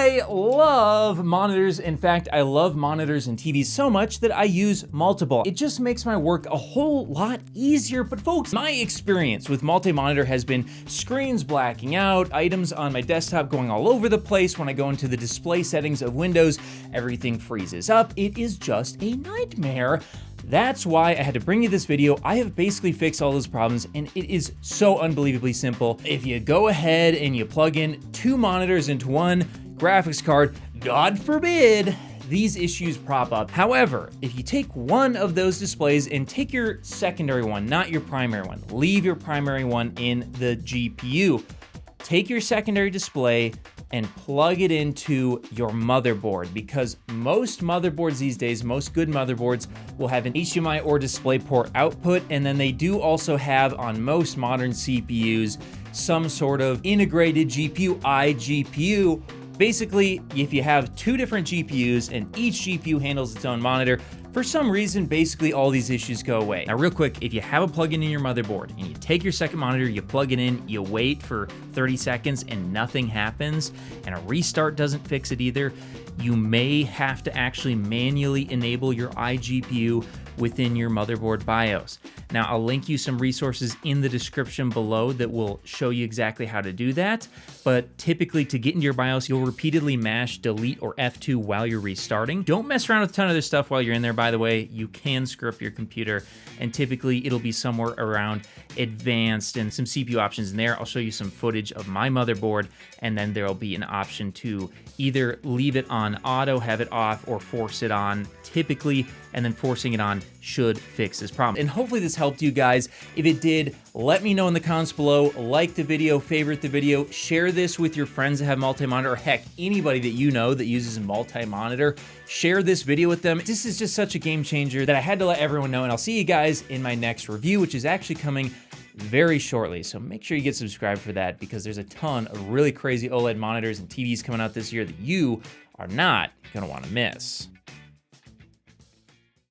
I love monitors. In fact, I love monitors and TVs so much that I use multiple. It just makes my work a whole lot easier. But folks, my experience with multi-monitor has been screens blacking out, items on my desktop going all over the place. When I go into the display settings of Windows, everything freezes up. It is just a nightmare. That's why I had to bring you this video. I have basically fixed all those problems, and it is so unbelievably simple. If you go ahead and you plug in 2 monitors into one graphics card, God forbid these issues prop up. However, if you take one of those displays and take your secondary one, not your primary one, leave your primary one in the GPU, take your secondary display and plug it into your motherboard, because most motherboards these days, most good motherboards, will have an HDMI or DisplayPort output, and then they do also have, on most modern CPUs, some sort of integrated GPU, iGPU. Basically, if you have 2 different GPUs and each GPU handles its own monitor, for some reason, basically all these issues go away. Now, real quick, if you have a plug-in in your motherboard and you take your second monitor, you plug it in, you wait for 30 seconds and nothing happens, and a restart doesn't fix it either, you may have to actually manually enable your iGPU within your motherboard BIOS. Now, I'll link you some resources in the description below that will show you exactly how to do that. But typically, to get into your BIOS, you'll repeatedly mash delete or F2 while you're restarting. Don't mess around with a ton of other stuff while you're in there, by the way. You can screw up your computer, and typically it'll be somewhere around advanced and some CPU options in there. I'll show you some footage of my motherboard, and then there'll be an option to either leave it on auto, have it off, or force it on typically, and then forcing it on should fix this problem. And hopefully this helped you guys. If it did, let me know in the comments below. Like the video, favorite the video, share this with your friends that have multi-monitor, or heck, anybody that you know that uses a multi-monitor. Share this video with them. This is just such a game changer that I had to let everyone know, and I'll see you guys in my next review, which is actually coming very shortly. So make sure you get subscribed for that, because there's a ton of really crazy OLED monitors and TVs coming out this year that you are not gonna wanna miss.